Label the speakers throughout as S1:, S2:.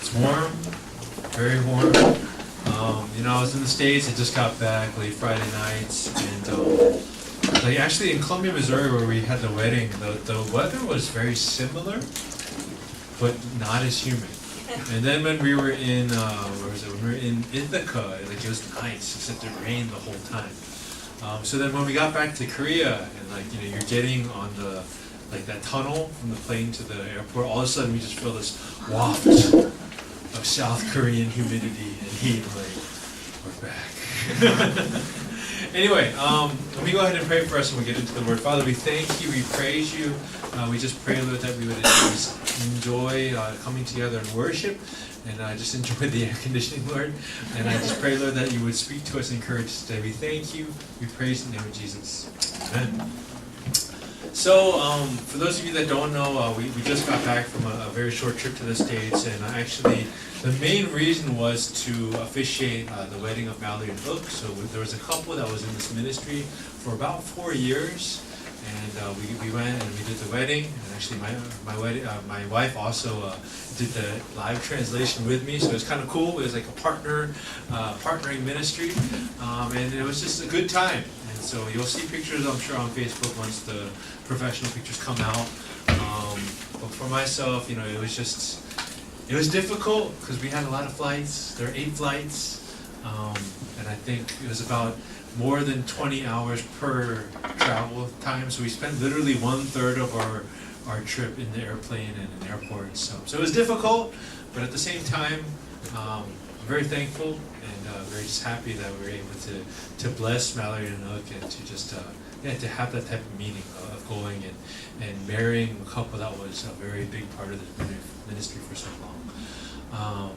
S1: It's warm, very warm. I was in the States. I just got back late Friday nights, and like actually in Columbia, Missouri, where we had the wedding, the weather was very similar, but not as humid. And then when we were in, where was it? When we were in Ithaca, like it was nice, except it rained the whole time. So then when we got back to Korea, and you're getting on the that tunnel from the plane to the airport, all of a sudden we just feel this waft of South Korean humidity and heat. Like, we're back. Anyway, let me go ahead and pray for us and we'll get into the Word. Father, we thank you, we praise you. We just pray, Lord, that we would just enjoy coming together and worship. And I just enjoy the air conditioning, Lord. And I just pray, Lord, that you would speak to us and encourage us today. We thank you. We praise in the name of Jesus. Amen. So, for those of you that don't know, we just got back from a very short trip to the States, and actually, the main reason was to officiate the wedding of Mallory and Hook. So there was a couple that was in this ministry for about 4 years, and we went and we did the wedding. And actually, my wife also did the live translation with me, so it was kind of cool. It was like a partnering ministry, and it was just a good time. So you'll see pictures, I'm sure, on Facebook once the professional pictures come out. But for myself, it was difficult because we had a lot of flights. There were 8 flights, and I think it was about more than 20 hours per travel time. So we spent literally 1/3 of our trip in the airplane and in airports. So it was difficult, but at the same time, I'm very thankful. Very just happy that we were able to bless Mallory and Hook and to just to have that type of meeting of going and marrying a couple that was a very big part of the ministry for so long.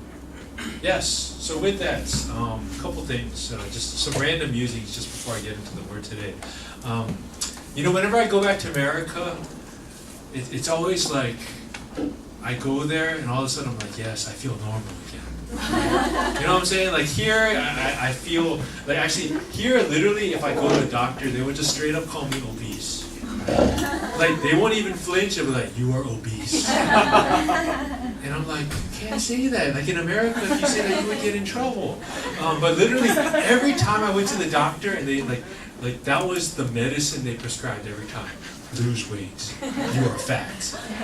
S1: Yes, so with that, a couple things, just some random musings just before I get into the Word today. Whenever I go back to America, it's always like I go there and all of a sudden I'm like, yes, I feel normal again. You know what I'm saying? Like here, I feel like actually here, literally, if I go to a doctor, they would just straight up call me obese. Like they won't even flinch. They'll be like, "You are obese," and I'm like, "You can't say that." Like in America, if you say that, you would get in trouble. But literally, every time I went to the doctor, and they like that was the medicine they prescribed every time. Lose weight. You are fat.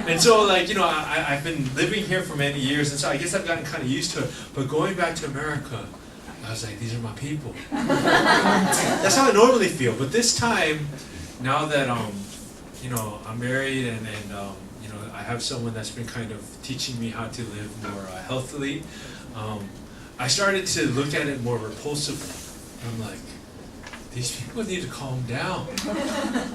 S1: And so, I've been living here for many years, and so I guess I've gotten kind of used to it. But going back to America, I was like, these are my people. That's how I normally feel. But this time, now that I'm married and I have someone that's been kind of teaching me how to live more healthily, I started to look at it more repulsively. I'm like, these people need to calm down.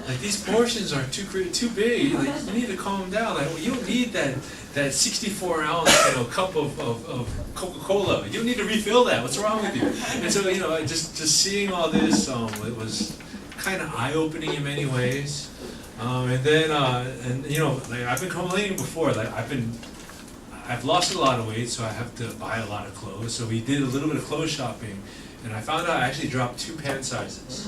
S1: Like these portions are too big. Like you need to calm down. Like you don't need that 64-ounce cup of Coca-Cola. You don't need to refill that. What's wrong with you? And so just seeing all this, it was kind of eye-opening in many ways. And then I've been complaining before. Like I've lost a lot of weight, so I have to buy a lot of clothes. So we did a little bit of clothes shopping. And I found out I actually dropped 2 pant sizes.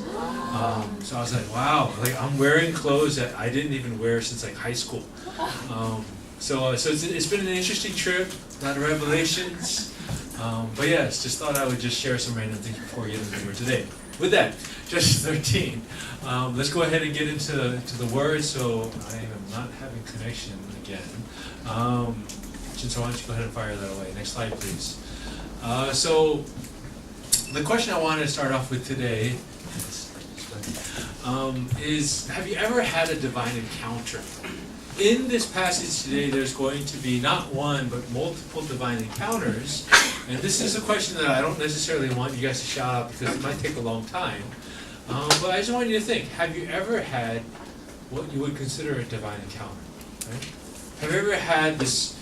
S1: So I was like, wow, like I'm wearing clothes that I didn't even wear since like high school. So it's been an interesting trip, a lot of revelations. But yes, just thought I would just share some random things before we get into the Word today. With that, Judges 13. Let's go ahead and get into the Word. So I am not having connection again. So why don't you go ahead and fire that away. Next slide, please. So the question I wanted to start off with today is, have you ever had a divine encounter? In this passage today, there's going to be not one, but multiple divine encounters. And this is a question that I don't necessarily want you guys to shout out because it might take a long time. But I just want you to think, have you ever had what you would consider a divine encounter? Right? Have you ever had this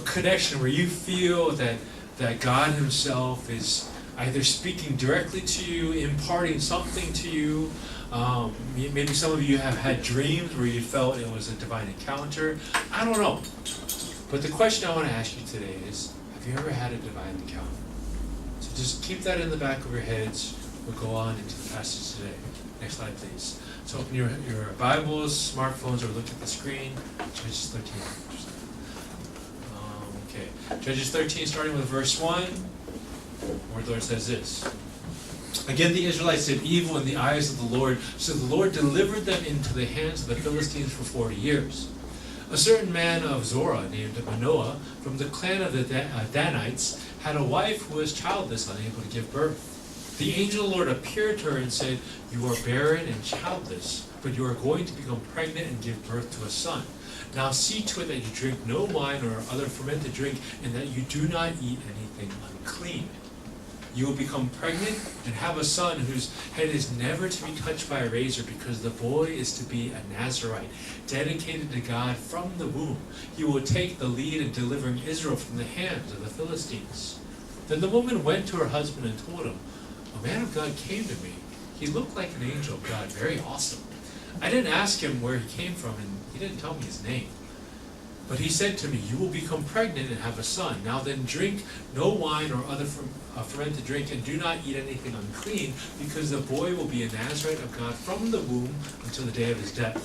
S1: connection where you feel that God Himself is either speaking directly to you, imparting something to you? Maybe some of you have had dreams where you felt it was a divine encounter. I don't know. But the question I want to ask you today is, have you ever had a divine encounter? So just keep that in the back of your heads. We'll go on into the passage today. Next slide, please. So open your Bibles, smartphones, or look at the screen. Genesis 13. Okay. Judges 13, starting with verse 1, where the Lord says this. Again, the Israelites did evil in the eyes of the Lord, so the Lord delivered them into the hands of the Philistines for 40 years. A certain man of Zorah, named Manoah, from the clan of the Danites, had a wife who was childless, unable to give birth. The angel of the Lord appeared to her and said, "You are barren and childless, but you are going to become pregnant and give birth to a son. Now see to it that you drink no wine or other fermented drink, and that you do not eat anything unclean. You will become pregnant and have a son whose head is never to be touched by a razor, because the boy is to be a Nazirite, dedicated to God from the womb. He will take the lead in delivering Israel from the hands of the Philistines." Then the woman went to her husband and told him, "A man of God came to me. He looked like an angel of God, very awesome. I didn't ask him where he came from, and he didn't tell me his name. But he said to me, 'You will become pregnant and have a son. Now then drink no wine or other fermented drink, and do not eat anything unclean, because the boy will be a Nazirite of God from the womb until the day of his death.'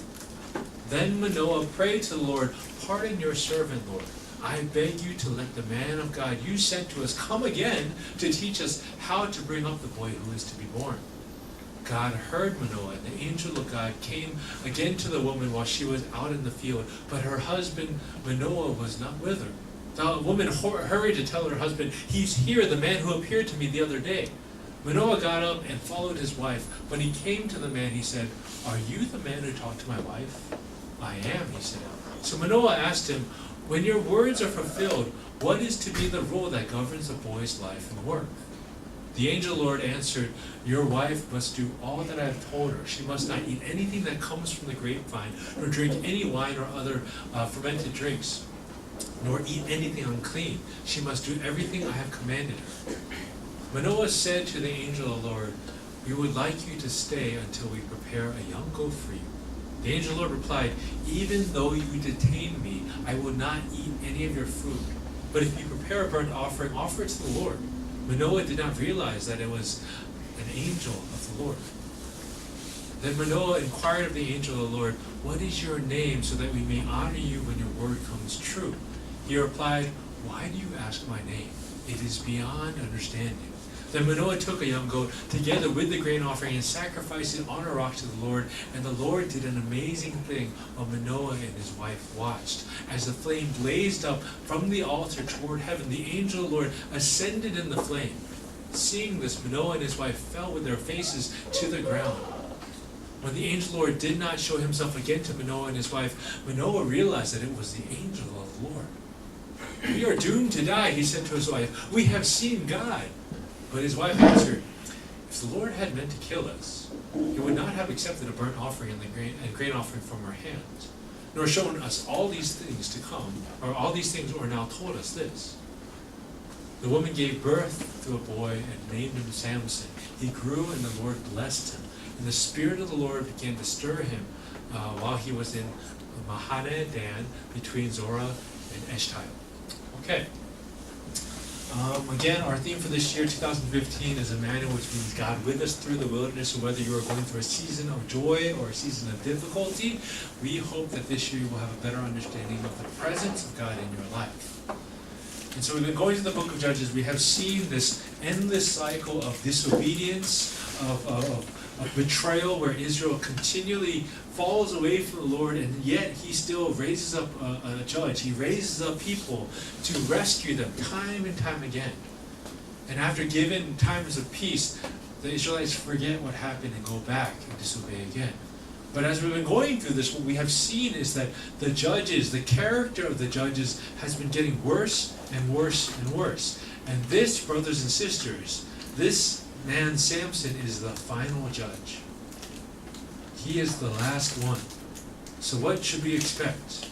S1: Then Manoah prayed to the Lord, 'Pardon your servant, Lord. I beg you to let the man of God you sent to us come again to teach us how to bring up the boy who is to be born.' God heard Manoah, and the angel of God came again to the woman while she was out in the field, but her husband Manoah was not with her. The woman hurried to tell her husband, 'He's here, the man who appeared to me the other day.' Manoah got up and followed his wife. When he came to the man, he said, 'Are you the man who talked to my wife?' 'I am,' he said. So Manoah asked him, 'When your words are fulfilled, what is to be the rule that governs the boy's life and work?' The angel of the Lord answered, 'Your wife must do all that I have told her. She must not eat anything that comes from the grapevine, nor drink any wine or other fermented drinks, nor eat anything unclean. She must do everything I have commanded her.' Manoah said to the angel of the Lord, 'We would like you to stay until we prepare a young goat for you.' The angel of the Lord replied, 'Even though you detain me, I will not eat any of your food. But if you prepare a burnt offering, offer it to the Lord.' Manoah did not realize that it was an angel of the Lord. Then Manoah inquired of the angel of the Lord, 'What is your name, so that we may honor you when your word comes true?' He replied, 'Why do you ask my name? It is beyond understanding.' Then Manoah took a young goat together with the grain offering and sacrificed it on a rock to the Lord. And the Lord did an amazing thing while Manoah and his wife watched. As the flame blazed up from the altar toward heaven, the angel of the Lord ascended in the flame. Seeing this, Manoah and his wife fell with their faces to the ground. When the angel of the Lord did not show himself again to Manoah and his wife, Manoah realized that it was the angel of the Lord. 'We are doomed to die,' he said to his wife. 'We have seen God.' But his wife answered, 'If the Lord had meant to kill us, he would not have accepted a burnt offering and grain offering from our hands, nor shown us all these things to come, or now told us this.' The woman gave birth to a boy and named him Samson. He grew, and the Lord blessed him. And the Spirit of the Lord began to stir him while he was in Mahane Dan, between Zorah and Eshtaol." Okay. Again, our theme for this year, 2015, is Emmanuel, which means God with us through the wilderness. So whether you are going through a season of joy or a season of difficulty, we hope that this year you will have a better understanding of the presence of God in your life. And so we've been going to the book of Judges. We have seen this endless cycle of disobedience, of betrayal, where Israel continually falls away from the Lord, and yet he still raises up a judge. He raises up people to rescue them time and time again. And after given times of peace, the Israelites forget what happened and go back and disobey again. But as we've been going through this, what we have seen is that the judges, the character of the judges, has been getting worse and worse and worse. And this, brothers and sisters, this man Samson is the final judge. He is the last one. So what should we expect?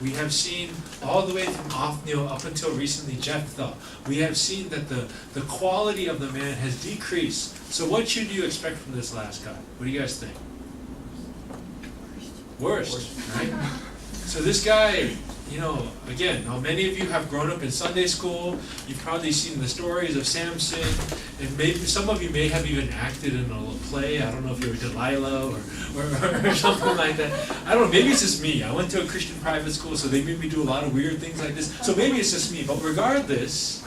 S1: We have seen all the way from Othniel up until recently Jephthah. We have seen that the quality of the man has decreased. So what should you expect from this last guy? What do you guys think? Worst, right? So this guy, again, now many of you have grown up in Sunday school. You've probably seen the stories of Samson, and maybe some of you may have even acted in a play. I don't know if you were Delilah or something like that. I don't know, maybe it's just me. I went to a Christian private school, so they made me do a lot of weird things like this. So maybe it's just me. But regardless,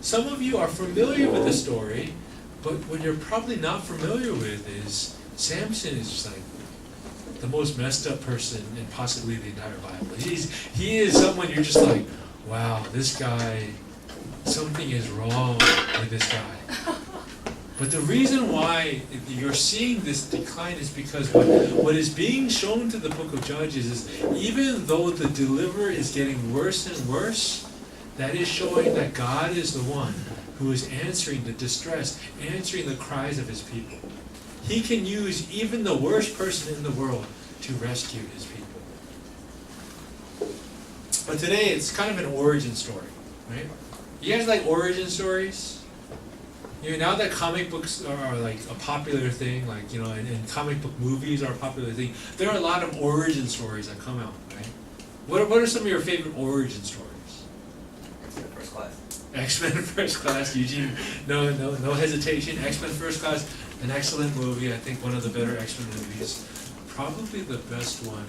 S1: some of you are familiar with the story, but what you're probably not familiar with is Samson is just like the most messed up person in possibly the entire Bible. He is someone you're just like, wow, this guy, something is wrong with this guy. But the reason why you're seeing this decline is because what is being shown to the book of Judges is even though the deliverer is getting worse and worse, that is showing that God is the one who is answering the distress, answering the cries of his people. He can use even the worst person in the world to rescue his people. But today it's kind of an origin story, right? You guys like origin stories? Now that comic books are like a popular thing, like, and comic book movies are a popular thing, there are a lot of origin stories that come out, right? What are some of your favorite origin stories?
S2: X-Men First Class.
S1: X-Men First Class, Eugene, no hesitation. X-Men First Class, an excellent movie. I think one of the better X-Men movies. Probably the best one.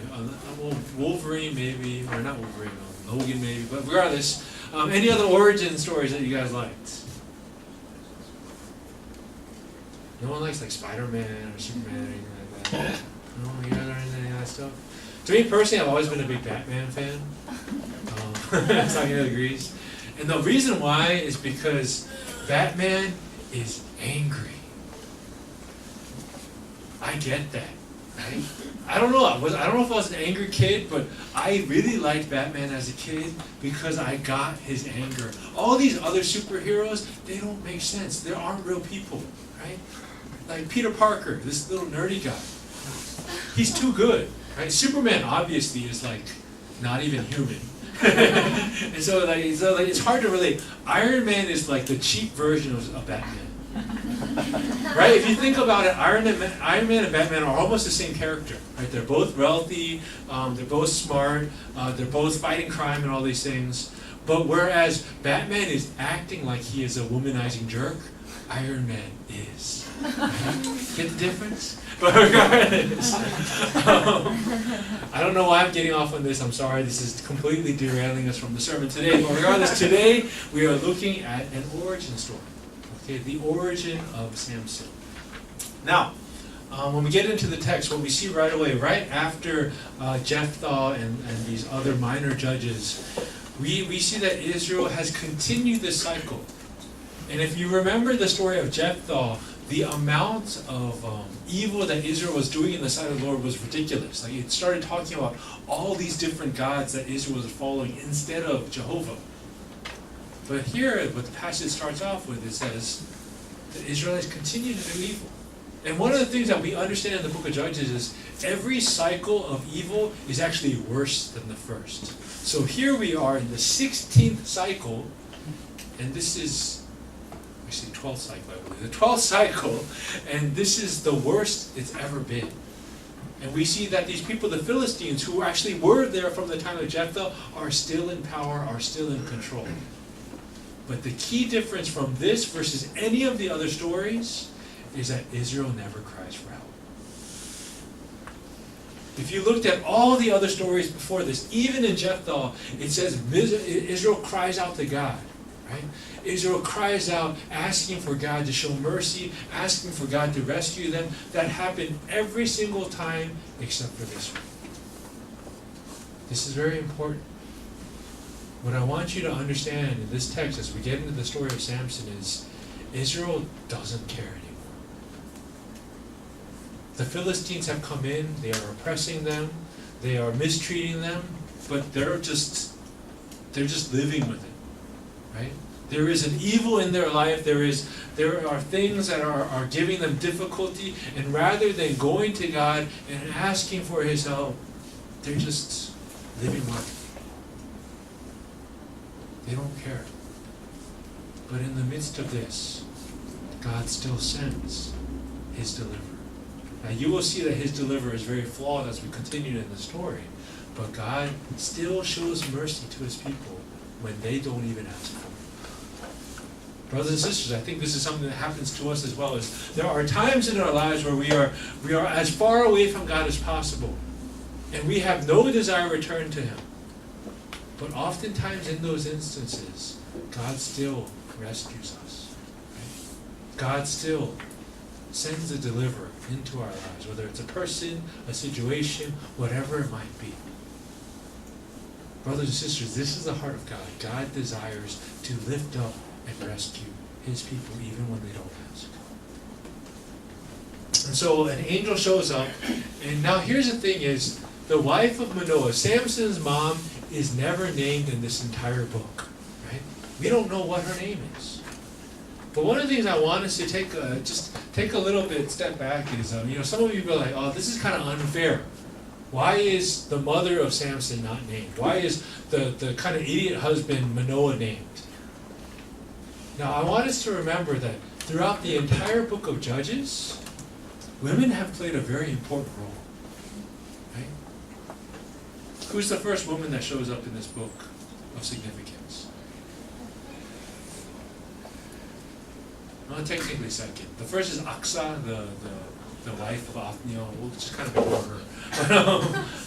S1: Wolverine maybe, or not Wolverine, Logan maybe, but regardless, any other origin stories that you guys liked? No one likes like Spider-Man or Superman or anything like that? No, you guys aren't into any of that stuff? To me personally, I've always been a big Batman fan. Sakina agrees. And the reason why is because Batman is angry. I get that, right? I don't know if I was an angry kid, but I really liked Batman as a kid because I got his anger. All these other superheroes, they don't make sense. They aren't real people, right? Like Peter Parker, this little nerdy guy. He's too good, right? Superman obviously is like not even human. And so it's hard to relate. Iron Man is like the cheap version of Batman. Right? If you think about it, Iron Man and Batman are almost the same character. Right? They're both wealthy, they're both smart, they're both fighting crime and all these things. But whereas Batman is acting like he is a womanizing jerk, Iron Man is. Get the difference? But regardless, I don't know why I'm getting off on this. I'm sorry. This is completely derailing us from the sermon today. But regardless, today we are looking at an origin story. Okay, the origin of Samson. Now, when we get into the text, what we see right away, right after Jephthah and these other minor judges, we see that Israel has continued this cycle. And if you remember the story of Jephthah, the amount of evil that Israel was doing in the sight of the Lord was ridiculous. Like it started talking about all these different gods that Israel was following instead of Jehovah. But here, what the passage starts off with, it says the Israelites continue to do evil. And one of the things that we understand in the book of Judges is every cycle of evil is actually worse than the first. So here we are in the 16th cycle, and this is actually 12th cycle, I believe. The 12th cycle, and this is the worst it's ever been. And we see that these people, the Philistines, who actually were there from the time of Jephthah, are still in power, are still in control. But the key difference from this versus any of the other stories is that Israel never cries for help. If you looked at all the other stories before this, even in Jephthah, it says Israel cries out to God. Right? Israel cries out, asking for God to show mercy, asking for God to rescue them. That happened every single time except for this one. This is very important. What I want you to understand in this text as we get into the story of Samson is Israel doesn't care anymore. The Philistines have come in, they are oppressing them, they are mistreating them, but they're just living with it. Right? There is an evil in their life. There are things that are giving them difficulty, and rather than going to God and asking for His help, they're just living life. They don't care. But in the midst of this, God still sends His deliverer. Now you will see that His deliverer is very flawed as we continue in the story. But God still shows mercy to his people when they don't even ask for it. Brothers and sisters, I think this is something that happens to us as well. Is there are times in our lives where we are as far away from God as possible, and we have no desire to return to him. But oftentimes in those instances, God still rescues us. Right? God still sends a deliverer into our lives, whether it's a person, a situation, whatever it might be. Brothers and sisters, this is the heart of God. God desires to lift up and rescue his people even when they don't ask. And so an angel shows up, and now here's the thing is, the wife of Manoah, Samson's mom, is never named in this entire book. Right? We don't know what her name is. But one of the things I want us to take a little bit step back is, some of you go like, oh, this is kind of unfair. Why is the mother of Samson not named? Why is the kind of idiot husband Manoah named? Now I want us to remember that throughout the entire book of Judges, women have played a very important role. Right? Who's the first woman that shows up in this book of significance? Not technically second. The first is Aksa, the wife of Othniel. We'll just kind of ignore her.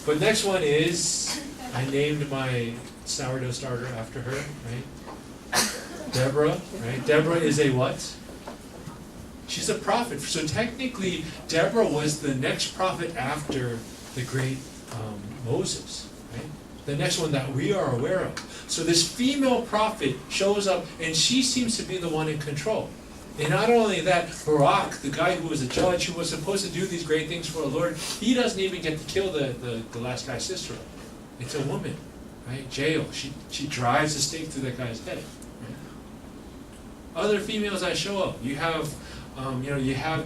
S1: But next one is, I named my sourdough starter after her, right? Deborah, right? Deborah is a what? She's a prophet. So technically, Deborah was the next prophet after the great Moses, right? The next one that we are aware of. So this female prophet shows up, and she seems to be the one in control. And not only that, Barak, the guy who was a judge, who was supposed to do these great things for the Lord, he doesn't even get to kill the last guy's sister. It's a woman, right? Jael. She drives a stake through that guy's head. Right? Other females that show up, you have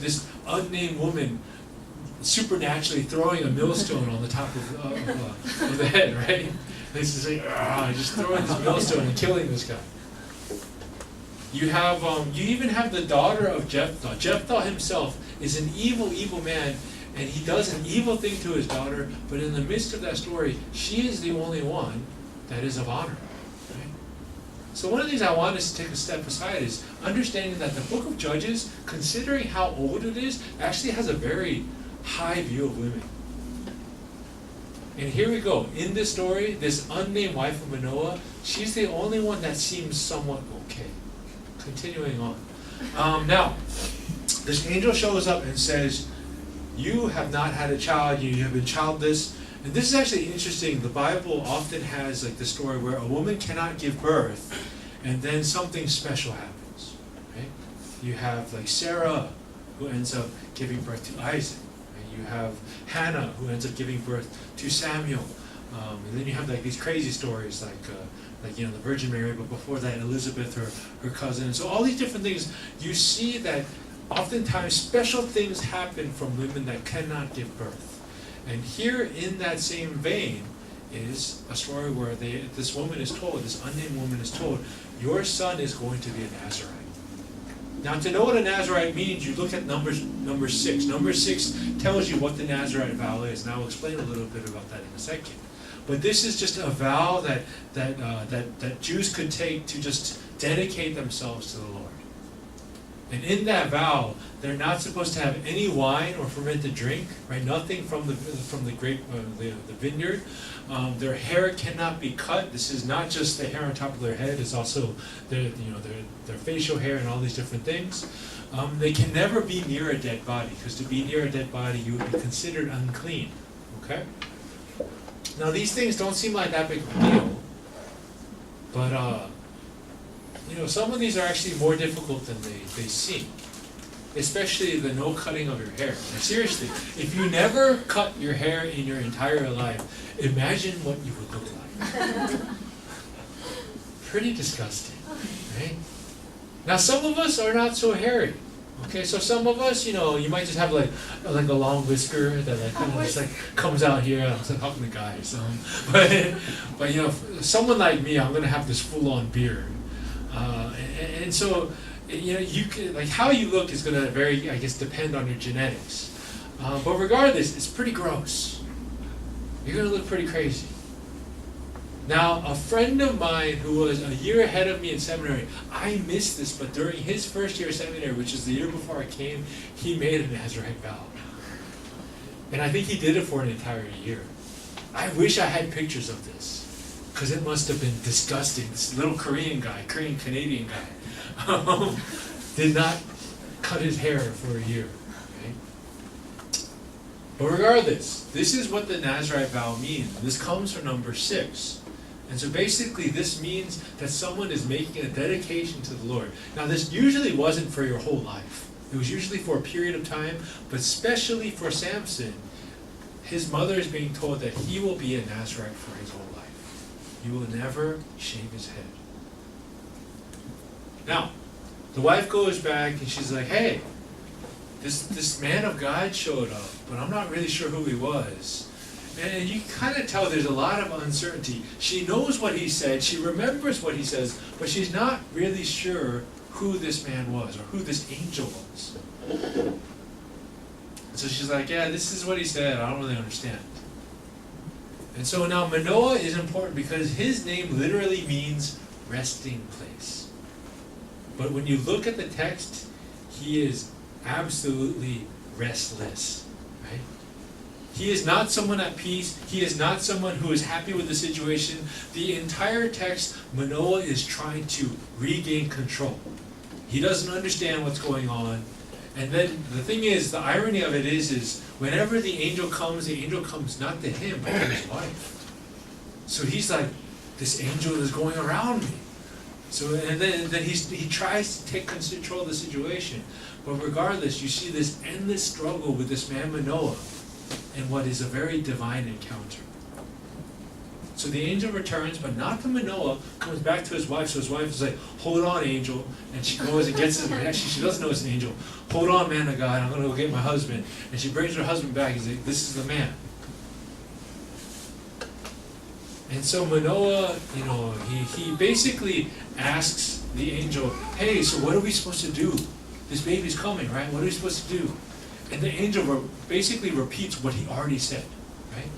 S1: this unnamed woman supernaturally throwing a millstone on the top of the head, right? This is like, just throwing this millstone and killing this guy. You have, you even have the daughter of Jephthah. Jephthah himself is an evil man, and he does an evil thing to his daughter, but in the midst of that story, she is the only one that is of honor. Right? So one of the things I want us to take a step aside is understanding that the book of Judges, considering how old it is, actually has a very high view of women. And here we go. In this story, this unnamed wife of Manoah, she's the only one that seems somewhat okay. Continuing on. Now, this angel shows up and says, you have not had a child, you have been childless. And this is actually interesting. The Bible often has like the story where a woman cannot give birth and then something special happens. Right? You have like Sarah who ends up giving birth to Isaac. Right? You have Hannah who ends up giving birth to Samuel. And then you have like these crazy stories like the Virgin Mary, but before that Elizabeth, her cousin. And so all these different things, you see that oftentimes special things happen from women that cannot give birth. And here in that same vein is a story where this woman is told, this unnamed woman is told, your son is going to be a Nazarite. Now to know what a Nazarite means, you look at number 6. Number 6 tells you what the Nazarite vow is, and I'll explain a little bit about that in a second. But this is just a vow that Jews could take to just dedicate themselves to the Lord. And in that vow, they're not supposed to have any wine or fermented drink, right? Nothing from the grape, the vineyard. Their hair cannot be cut. This is not just the hair on top of their head; it's also their facial hair and all these different things. They can never be near a dead body, because to be near a dead body, you would be considered unclean. Okay. Now these things don't seem like that big of a deal, but some of these are actually more difficult than they seem. Especially the no cutting of your hair. Like, seriously, if you never cut your hair in your entire life, imagine what you would look like. Pretty disgusting, right? Now some of us are not so hairy. Okay, so some of us, you might just have like a long whisker that like kind of just like comes out here. I'm just talking to guys, but someone like me, I'm gonna have this full-on beard, and so you can, like, how you look is gonna very, I guess, depend on your genetics. But regardless, it's pretty gross. You're gonna look pretty crazy. Now, a friend of mine who was a year ahead of me in seminary, I missed this, but during his first year of seminary, which is the year before I came, he made a Nazarite vow. And I think he did it for an entire year. I wish I had pictures of this, because it must have been disgusting. This little Korean Canadian guy, did not cut his hair for a year. Okay? But regardless, this is what the Nazarite vow means. This comes from number 6. And so basically this means that someone is making a dedication to the Lord. Now this usually wasn't for your whole life. It was usually for a period of time, but especially for Samson, his mother is being told that he will be a Nazarite for his whole life. He will never shave his head. Now, the wife goes back and she's like, hey, this man of God showed up, but I'm not really sure who he was. And you kind of tell there's a lot of uncertainty. She knows what he said, she remembers what he says, but she's not really sure who this man was or who this angel was. And so she's like, yeah, this is what he said, I don't really understand. And so now Manoah is important because his name literally means resting place. But when you look at the text, he is absolutely restless, right? He is not someone at peace. He is not someone who is happy with the situation. The entire text, Manoah is trying to regain control. He doesn't understand what's going on. And then the thing is, the irony of it is whenever the angel comes not to him, but to his wife. So he's like, this angel is going around me. So and then he tries to take control of the situation. But regardless, you see this endless struggle with this man Manoah in what is a very divine encounter. So the angel returns, but not to Manoah, comes back to his wife. So his wife is like, hold on, angel. And she goes and gets him. Actually, she doesn't know it's an angel. Hold on, man of God, I'm going to go get my husband. And she brings her husband back. He's like, this is the man. And so Manoah, he basically asks the angel, hey, so what are we supposed to do? This baby's coming, right? What are we supposed to do? And the angel basically repeats what he already said, right?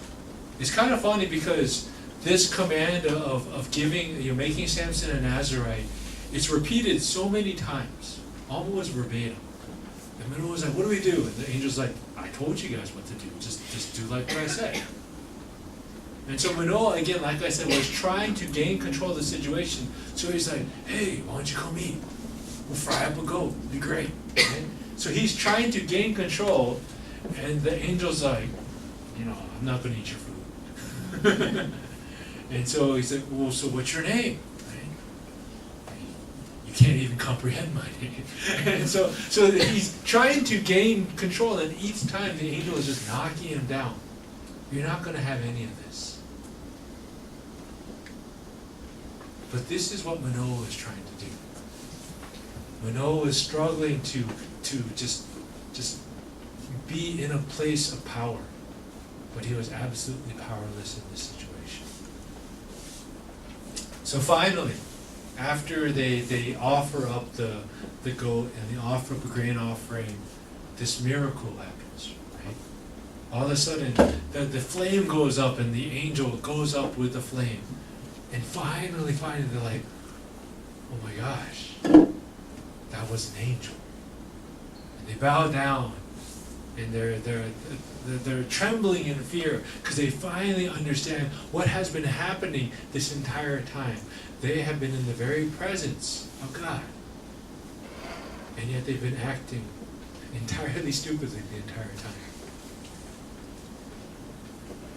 S1: It's kind of funny because this command of giving, making Samson a Nazarite, it's repeated so many times, almost verbatim. And Manoah was like, what do we do? And the angel's like, I told you guys what to do. Just do like what I said. And so Manoah, again, like I said, was trying to gain control of the situation. So he's like, hey, why don't you come eat? We'll fry up a goat. It'll be great. Okay? So he's trying to gain control, and the angel's like, I'm not going to eat your food. And so he's like, well, so what's your name? Right? You can't even comprehend my name. And so he's trying to gain control, and each time the angel is just knocking him down. You're not going to have any of this. But this is what Manoah is trying to do. Manoah is struggling to just be in a place of power. But he was absolutely powerless in this situation. So finally, after they offer up the goat and they offer up a grain offering, this miracle happens, right? All of a sudden, the flame goes up and the angel goes up with the flame. And finally they're like, oh my gosh, that was an angel. And they bow down and they're trembling in fear because they finally understand what has been happening this entire time. They have been in the very presence of God. And yet they've been acting entirely stupidly the entire time.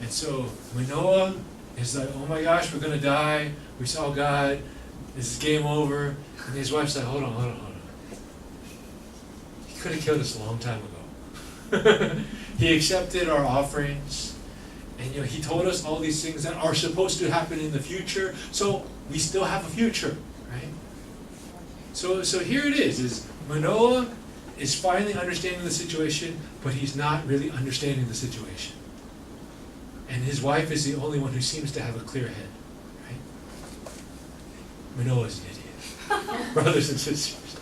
S1: And so Manoah is like, oh my gosh, we're going to die. We saw God. This is game over. And his wife's like, hold on. He could have killed us a long time ago. He accepted our offerings. And he told us all these things that are supposed to happen in the future. So we still have a future, right? So here it is Manoah is finally understanding the situation, but he's not really understanding the situation. And his wife is the only one who seems to have a clear head, right? Manoah's an idiot. Brothers and sisters.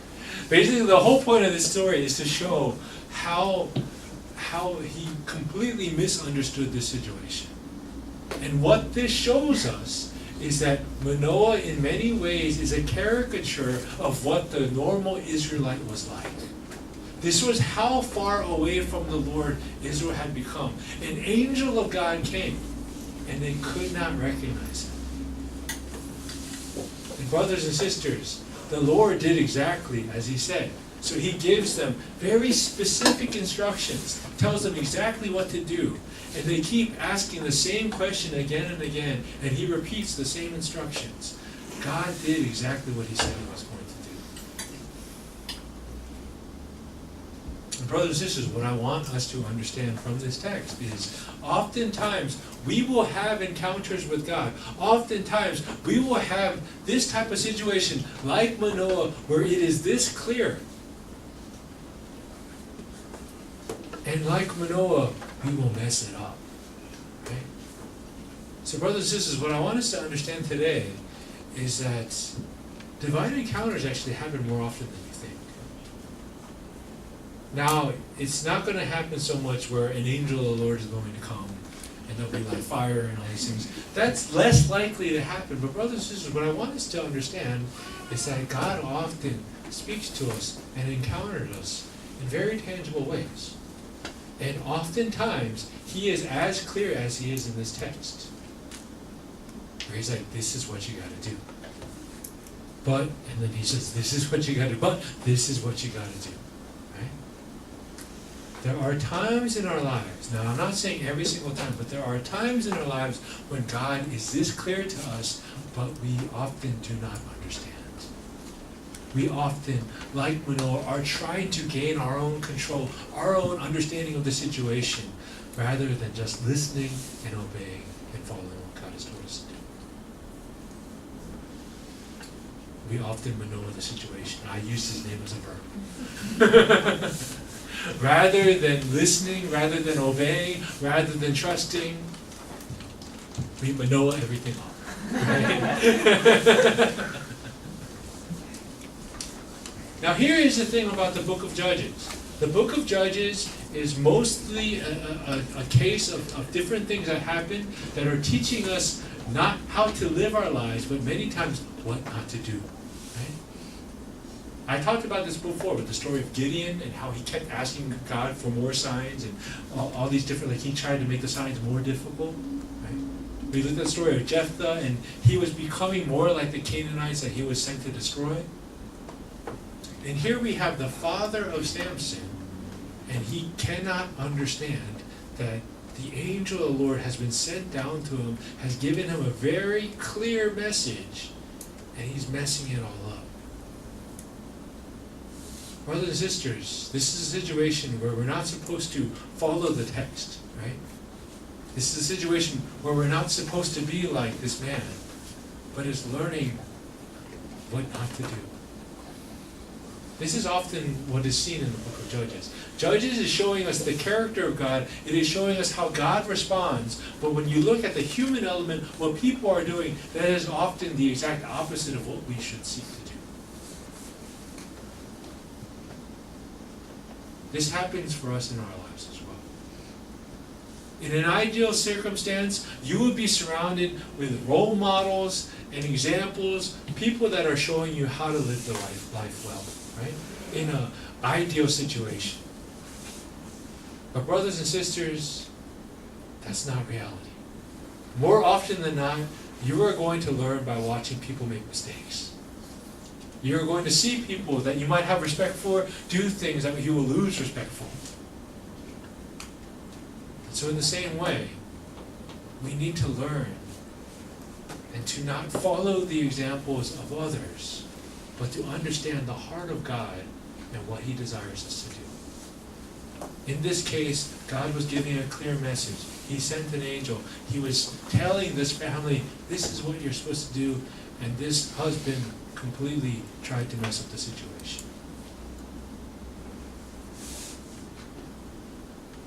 S1: Basically, the whole point of this story is to show how he completely misunderstood this situation. And what this shows us
S3: is that Manoah in many ways is a caricature of what the normal Israelite was like. This was how far away from the Lord Israel had become. An angel of God came, and they could not recognize him. And brothers and sisters, the Lord did exactly as he said. So he gives them very specific instructions, tells them exactly what to do. And they keep asking the same question again and again, and he repeats the same instructions. God did exactly what he said he was going to do. And brothers and sisters, what I want us to understand from this text is oftentimes we will have encounters with God. Oftentimes we will have this type of situation like Manoah where it is this clear. And like Manoah, we will mess it up. Right? So brothers and sisters, what I want us to understand today is that divine encounters actually happen more often than you think. Now, it's not going to happen so much where an angel of the Lord is going to come and there'll be like fire and all these things. That's less likely to happen. But brothers and sisters, what I want us to understand is that God often speaks to us and encounters us in very tangible ways. And oftentimes, he is as clear as he is in this text. Where he's like, this is what you got to do. But, and then he says, this is what you got to do. But, this is what you got to do. Right? There are times in our lives, now I'm not saying every single time, but there are times in our lives when God is this clear to us, but we often do not understand. We often, like Manoah, are trying to gain our own control, our own understanding of the situation, rather than just listening and obeying and following what God has told us to do. We often Manoah the situation. I use his name as a verb. Rather than listening, rather than obeying, rather than trusting, we Manoah everything off. Right? Now here is the thing about the book of Judges. The book of Judges is mostly a case of different things that happen that are teaching us not how to live our lives, but many times what not to do. Right? I talked about this before with the story of Gideon and how he kept asking God for more signs and all these different, like he tried to make the signs more difficult. Right? We looked at the story of Jephthah and he was becoming more like the Canaanites that he was sent to destroy. And here we have the father of Samson, and he cannot understand that the angel of the Lord has been sent down to him, has given him a very clear message, and he's messing it all up. Brothers and sisters, this is a situation where we're not supposed to follow the text, right? This is a situation where we're not supposed to be like this man, but is learning what not to do. This is often what is seen in the book of Judges. Judges is showing us the character of God. It is showing us how God responds. But when you look at the human element, what people are doing, that is often the exact opposite of what we should seek to do. This happens for us in our lives as well. In an ideal circumstance, you would be surrounded with role models and examples, people that are showing you how to live the life well. Right? In an ideal situation. But brothers and sisters, that's not reality. More often than not, you are going to learn by watching people make mistakes. You're going to see people that you might have respect for do things that you will lose respect for. So in the same way, we need to learn and to not follow the examples of others, but to understand the heart of God and what he desires us to do. In this case, God was giving a clear message. He sent an angel. He was telling this family, this is what you're supposed to do, and this husband completely tried to mess up the situation.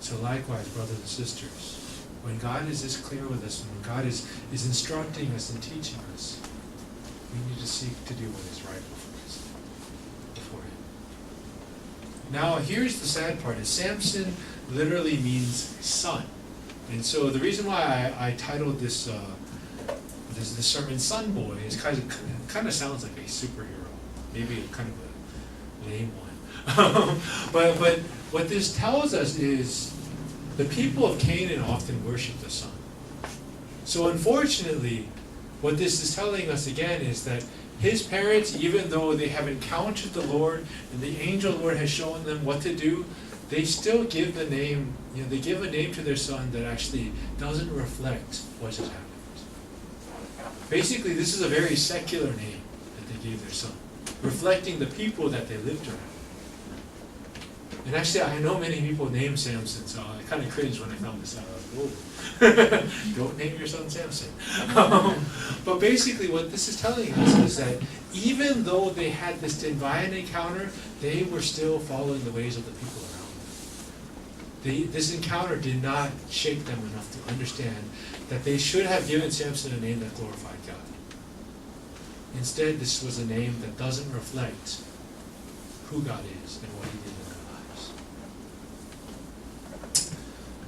S3: So likewise, brothers and sisters, when God is this clear with us, and when God is instructing us and teaching us, we need to seek to do what is right before him. Now, here's the sad part: is Samson literally means son, and so the reason why I titled this the sermon Son Boy is kind of sounds like a superhero, maybe a kind of a lame one. But what this tells us is the people of Canaan often worship the sun. So unfortunately, what this is telling us again is that his parents, even though they have encountered the Lord and the angel Lord has shown them what to do, they still give the name, they give a name to their son that actually doesn't reflect what has happened. Basically, this is a very secular name that they gave their son, reflecting the people that they lived around. And actually, I know many people named Samson, so I kind of cringed when I found this out. I was like, whoa, don't name your son Samson. But basically, what this is telling us is that even though they had this divine encounter, they were still following the ways of the people around them. This encounter did not shake them enough to understand that they should have given Samson a name that glorified God. Instead, this was a name that doesn't reflect who God is and what he did in their lives.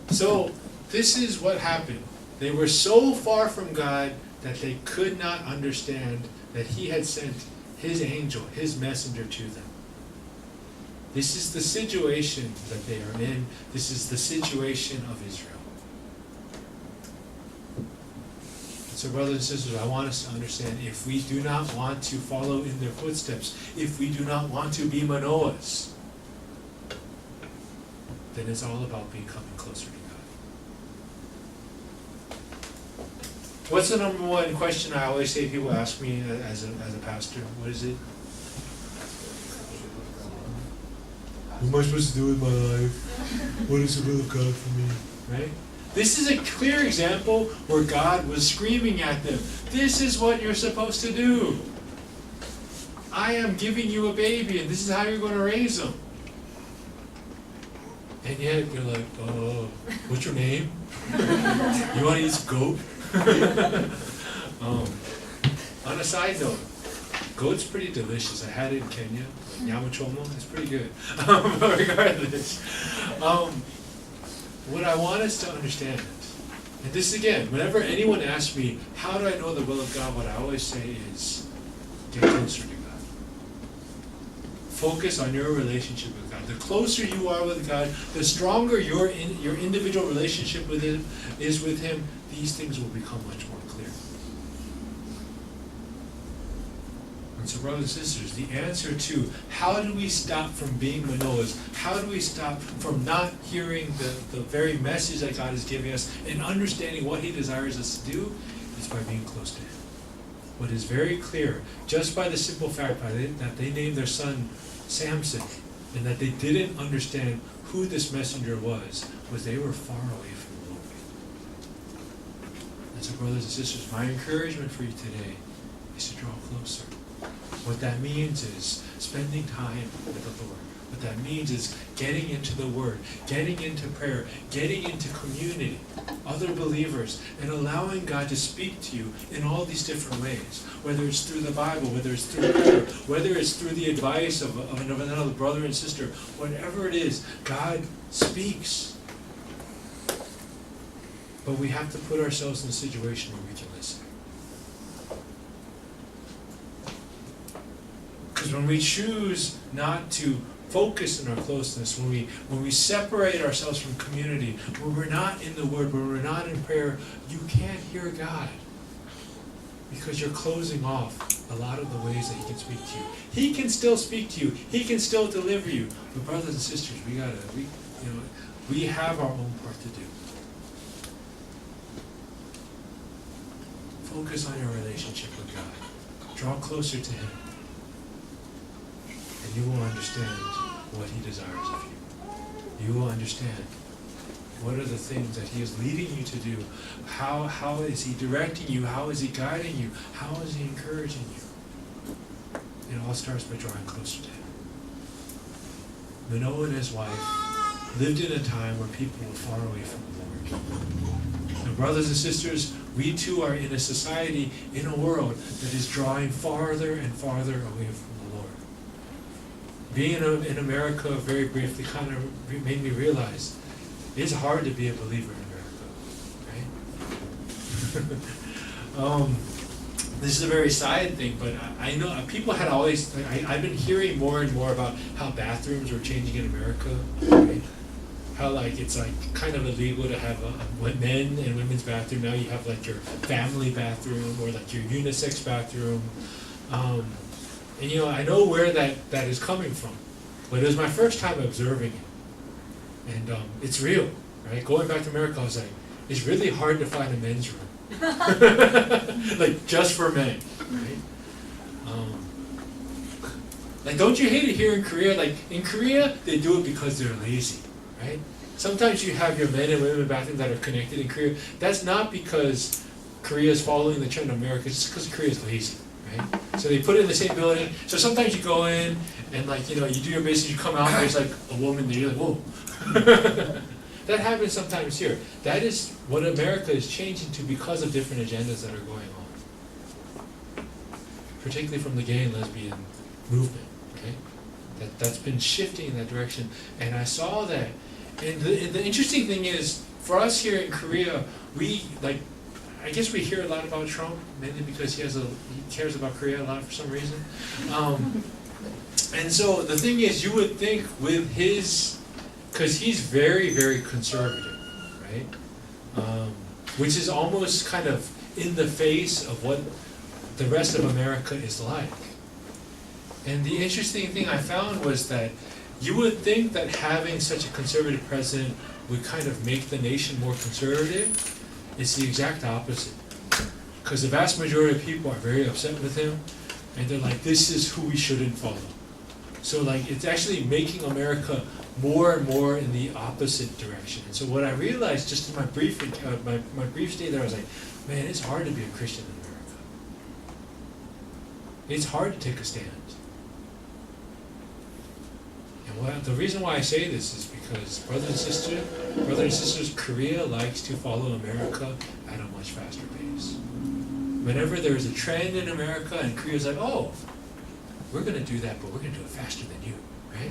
S3: So, this is what happened. They were so far from God that they could not understand that he had sent his angel, his messenger to them. This is the situation that they are in. This is the situation of Israel. So brothers and sisters, I want us to understand, if we do not want to follow in their footsteps, if we do not want to be Manoahs, then it's all about becoming closer to God. What's the number one question I always say people ask me as a pastor? What is it? What am I supposed to do with my life? What is the will of God for me? Right? This is a clear example where God was screaming at them, this is what you're supposed to do. I am giving you a baby, and this is how you're going to raise him. And yet you're like, oh, what's your name? You want to eat some goat? On a side note, goat's pretty delicious. I had it in Kenya, like nyama choma. It's pretty good. But regardless, what I want us to understand, and this again, whenever anyone asks me, how do I know the will of God, what I always say is, get closer to God. Focus on your relationship with God. The closer you are with God, the stronger your individual relationship with Him is with Him, these things will become much more clear. And so, brothers and sisters, the answer to how do we stop from being Manoahs, how do we stop from not hearing the very message that God is giving us and understanding what He desires us to do, is by being close to Him. What is very clear, just by the simple fact that they named their son Samson, and that they didn't understand who this messenger was they were far away from the Lord. And so, brothers and sisters, my encouragement for you today is to draw closer. What that means is spending time with the Lord. What that means is getting into the Word, getting into prayer, getting into community, other believers, and allowing God to speak to you in all these different ways. Whether it's through the Bible, whether it's through prayer, whether it's through the advice of another brother and sister, whatever it is, God speaks. But we have to put ourselves in a situation where we can listen. Because when we choose not to focus in our closeness, when we separate ourselves from community, when we're not in the Word, when we're not in prayer, you can't hear God. Because you're closing off a lot of the ways that He can speak to you. He can still speak to you. He can still deliver you. But brothers and sisters, we have our own part to do. Focus on your relationship with God. Draw closer to Him. And you will understand what He desires of you. You will understand what are the things that He is leading you to do. How is He directing you? How is He guiding you? How is He encouraging you? It all starts by drawing closer to Him. Manoah and his wife lived in a time where people were far away from the Lord. And brothers and sisters, we too are in a society, in a world that is drawing farther and farther away from the Lord. Being in America very briefly kind of made me realize it's hard to be a believer in America, right? this is a very side thing, but I know people had always, I've been hearing more and more about how bathrooms are changing in America, right? How like it's like kind of illegal to have a men and women's bathroom. Now you have like your family bathroom or like your unisex bathroom. And you know, I know where that is coming from, but it was my first time observing it. And it's real, right? Going back to America, I was like, it's really hard to find a men's room. Like just for men, right? Like don't you hate it here in Korea? Like in Korea, they do it because they're lazy, right? Sometimes you have your men and women bathrooms that are connected in Korea. That's not because Korea is following the trend of America, it's just because Korea is lazy, right? So they put it in the same building. So sometimes you go in and like, you know, you do your business, you come out, and there's like a woman there, you're like, whoa. That happens sometimes here. That is what America is changing to because of different agendas that are going on. Particularly from the gay and lesbian movement, right? That's been shifting in that direction. And I saw that. And the interesting thing is, for us here in Korea, we, like, I guess we hear a lot about Trump, mainly because he cares about Korea a lot for some reason. And so the thing is, you would think with his, because he's very, very conservative, right? Which is almost kind of in the face of what the rest of America is like. And the interesting thing I found was that you would think that having such a conservative president would kind of make the nation more conservative. It's the exact opposite. Because the vast majority of people are very upset with him, and they're like, this is who we shouldn't follow. So like, it's actually making America more and more in the opposite direction. And so what I realized just in my brief my brief stay there, I was like, man, it's hard to be a Christian in America. It's hard to take a stand. And the reason why I say this is because, brothers and sisters, Korea likes to follow America at a much faster pace. Whenever there's a trend in America and Korea's like, oh, we're going to do that, but we're going to do it faster than you, right?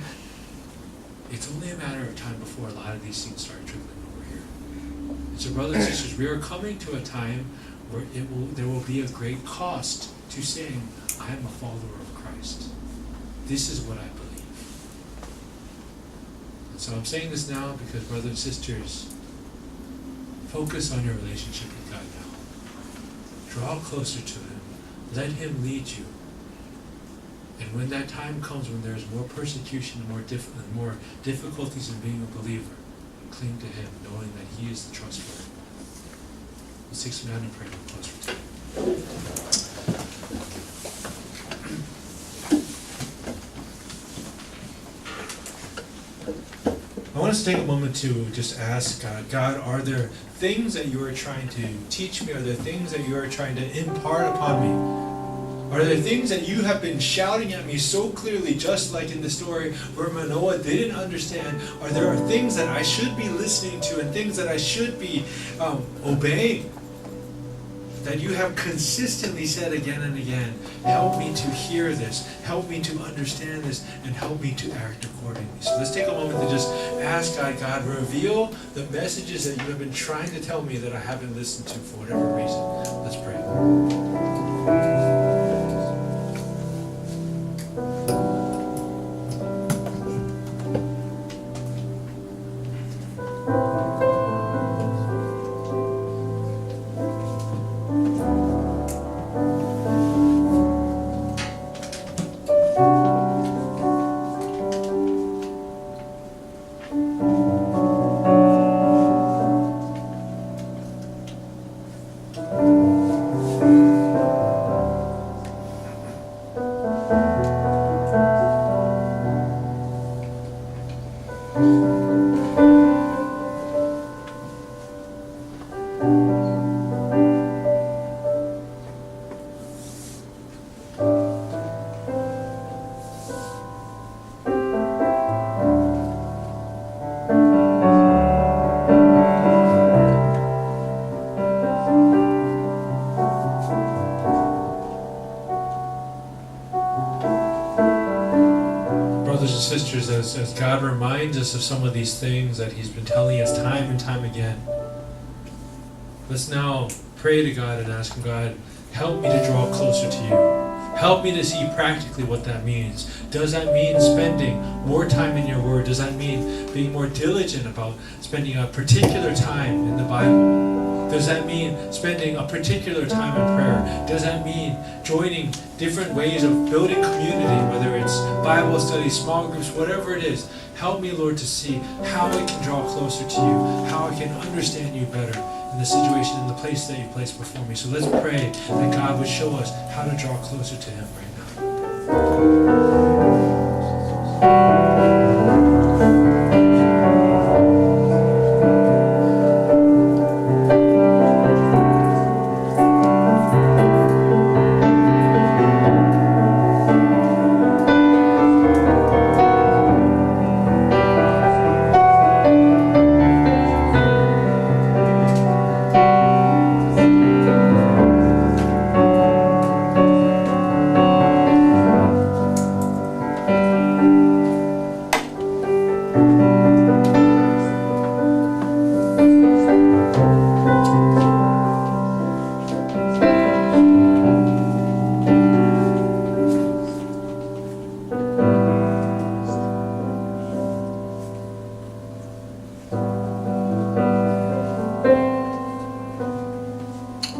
S3: It's only a matter of time before a lot of these things start trickling over here. And so, brothers and sisters, we are coming to a time where there will be a great cost to saying, I am a follower of Christ. This is what I believe. And so I'm saying this now because, brothers and sisters, focus on your relationship with God now. Draw closer to Him. Let Him lead you. And when that time comes, when there's more persecution and more difficulties in being a believer, cling to Him, knowing that He is the trustworthy. Let's take some time and pray and close for today. I want us to take a moment to just ask God, are there things that you are trying to teach me? Are there things that you are trying to impart upon me? Are there things that you have been shouting at me so clearly, just like in the story where Manoah didn't understand? Are there things that I should be listening to and things that I should be obeying? That you have consistently said again and again, help me to hear this, help me to understand this, and help me to act accordingly. So let's take a moment to just ask God, reveal the messages that you have been trying to tell me that I haven't listened to for whatever reason. Let's pray. Sisters, as God reminds us of some of these things that He's been telling us time and time again, let's now pray to God and ask Him, God, Help me to draw closer to you. Help me to see practically what that means. Does that mean spending more time in your word? Does that mean being more diligent about spending a particular time in the Bible? Does that mean spending a particular time in prayer? Does that mean joining different ways of building community, whether it's Bible studies, small groups, whatever it is? Help me, Lord, to see how I can draw closer to you, how I can understand you better in the situation, in the place that you place before me. So let's pray that God would show us how to draw closer to him right now.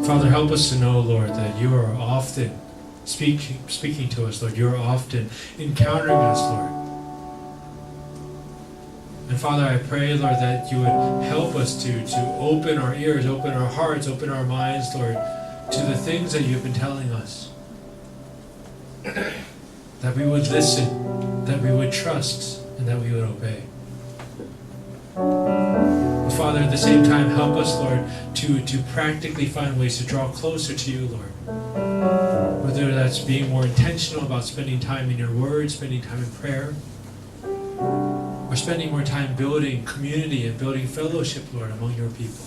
S3: Father, help us to know, Lord, that you are often speaking to us, Lord. You are often encountering us, Lord. And Father, I pray, Lord, that you would help us to open our ears, open our hearts, open our minds, Lord, to the things that you've been telling us. That we would listen, that we would trust, and that we would obey. But Father, at the same time, help us, Lord, to practically find ways to draw closer to you, Lord. Whether that's being more intentional about spending time in your word, spending time in prayer, or spending more time building community and building fellowship, Lord, among your people.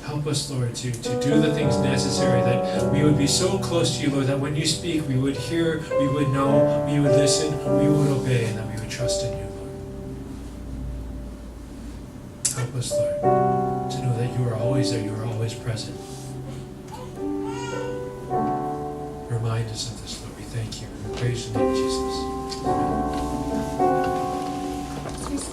S3: Help us, Lord, to do the things necessary, that we would be so close to you, Lord, that when you speak, we would hear, we would know, we would listen, we would obey, and that we would trust in you, Lord. Help us, Lord, to know that you are always there, you are always present. Remind us of this, Lord. We thank you. We praise your name, Jesus. Amen.